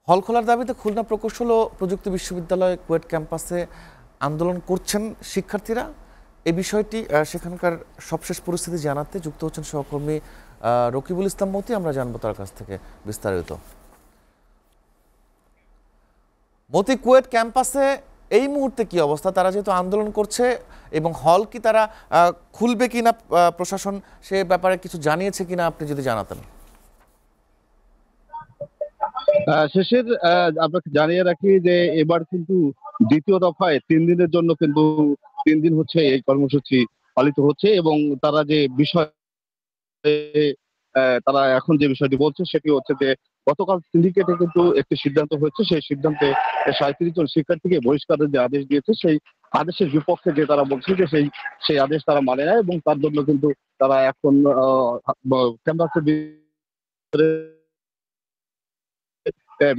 হল খোলার দাবিতে খুলনা প্রকৌশল ও প্রযুক্তি বিশ্ববিদ্যালয় কুয়েট ক্যাম্পাসে আন্দোলন করছেন শিক্ষার্থীরা। এই বিষয়টি সেখানকার সবশেষ পরিস্থিতি জানাতে যুক্ত হচ্ছেন সহকর্মী রকিবুল ইসলাম মতি। আমরা জানবো তার কাছ থেকে বিস্তারিত। মতি, কুয়েট ক্যাম্পাসে এই মুহূর্তে কি অবস্থা? তারা যেহেতু আন্দোলন করছে এবং হল কি তারা খুলবে কিনা, প্রশাসন সে ব্যাপারে কিছু জানিয়েছে কিনা আপনি যদি জানাতেন। শেষের আপনাকে জানিয়ে রাখি যে এবার কিন্তু দ্বিতীয় দফায় 3 দিনের জন্য কিন্তু 3 দিন হচ্ছে এই কর্মসূচি পালিত হচ্ছে এবং তারা যে বিষয় তারা এখন যে বিষয়টি বলছে সেটি হচ্ছে যে গতকাল সিন্ডিকেটে কিন্তু একটি সিদ্ধান্ত হয়েছে, সেই সিদ্ধান্তে 37 জন শিক্ষার্থীকে বহিষ্কারের যে আদেশ দিয়েছে সেই আদেশের বিপক্ষে যে তারা বলছে যে সেই আদেশ তারা মানে না এবং তার জন্য কিন্তু তারা এখন ক্যাম্পাসের ভিতরে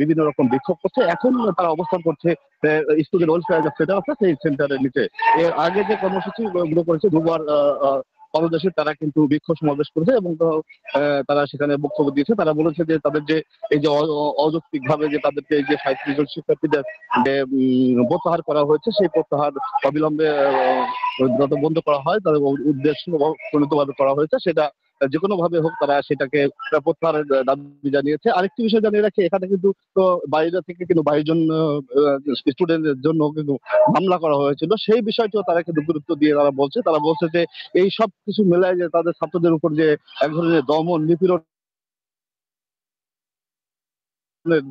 বিভিন্ন রকম বিক্ষোভ করছে। এখন তারা অবস্থান করছে স্টুডেন্ট ওয়েলফেয়ার সেন্টার আছে সেই সেন্টারের নিচে। এর আগে যে কর্মসূচি গুলো করেছে দুবার বাংলাদেশে তারা কিন্তু বিক্ষোভ সমাবেশ করেছে এবং তারা সেখানে বক্তব্য দিয়েছে। তারা বলেছে যে তাদের যে এই যে অযৌক্তিক ভাবে যে তাদেরকে এই যে 37 জন শিক্ষার্থীদের যে প্রত্যাহার করা হয়েছে সেই প্রত্যাহার অবিলম্বে যত বন্ধ করা হয় তাদের উদ্দেশ্য প্রণীতভাবে করা হয়েছে সেটা যে কোনো ভাবে হোক তারা সেটাকে প্রত্যাহারের দাবি জানিয়েছে। আরেকটি বিষয় জানিয়ে রাখি, এখানে কিন্তু বাইরে থেকে কিন্তু 22 জন স্টুডেন্টের জন্য কিন্তু মামলা করা হয়েছিল। সেই বিষয়টিও তারা কিন্তু গুরুত্ব দিয়ে তারা বলছে যে এই সব কিছু মেলায় যে তাদের ছাত্রদের উপর যে এক ধরনের দমন নিপীড়ন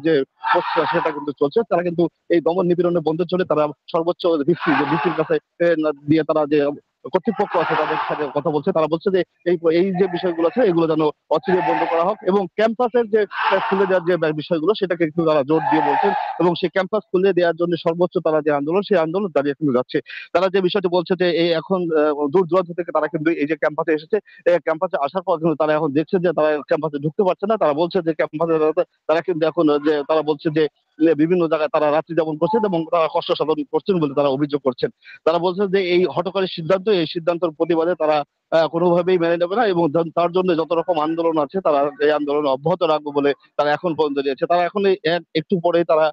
যে প্রক্রিয়া সেটা কিন্তু চলছে। তারা কিন্তু এই দমন নিপীড়নের বন্ধের জন্য তারা সর্বোচ্চ ভিত্তির কাছে দিয়ে তারা যে কর্তৃপক্ষ আছে তাদের সাথে কথা বলছে। তারা বলছে যে এই যে বিষয়গুলো আছে এগুলো যেন অচিরে বন্ধ করা হোক এবং ক্যাম্পাসের যে খুলে দেওয়ার যে বিষয়গুলো সেটাকে কিন্তু তারা জোর দিয়ে বলছেন এবং সেই ক্যাম্পাস খুলে দেওয়ার জন্য সর্বোচ্চ তারা যে আন্দোলন সেই আন্দোলন দাঁড়িয়ে কিন্তু যাচ্ছে। তারা যে বিষয়টি বলছে যে এই এখন দূর দূরান্ত থেকে তারা কিন্তু এই যে ক্যাম্পাসে এসেছে, ক্যাম্পাসে আসার পর কিন্তু তারা এখন দেখছে যে তারা ক্যাম্পাসে ঢুকতে পারছে না। তারা বলছে যে ক্যাম্পাসে তারা কিন্তু এখন যে তারা বলছে যে বিভিন্ন জায়গায় তারা রাত্রি যাপন করছেন এবং তারা কষ্ট সাধন করছেন বলে তারা অভিযোগ করছেন। তারা বলছেন যে এই হঠকারী সিদ্ধান্ত, এই সিদ্ধান্তের প্রতিবাদে তারা কোনোভাবেই মেনে নেবে না এবং তার জন্য যত রকম আন্দোলন আছে তারা এই আন্দোলন অব্যাহত রাখবে বলে তারা এখন পর্যন্ত দিয়েছে। তারা এখন একটু পরেই তারা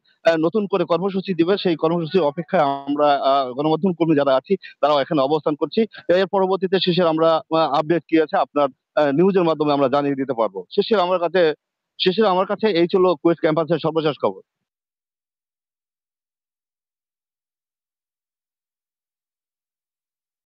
নতুন করে কর্মসূচি দিবে। সেই কর্মসূচির অপেক্ষায় আমরা গণমাধ্যম কর্মী যারা আছি তারাও এখানে অবস্থান করছি। এর পরবর্তীতে শেষের আমরা আপডেট কি আছে আপনার নিউজের মাধ্যমে আমরা জানিয়ে দিতে পারবো। শেষের আমার কাছে এই ছিল কুয়েট ক্যাম্পাসের সর্বশেষ খবর।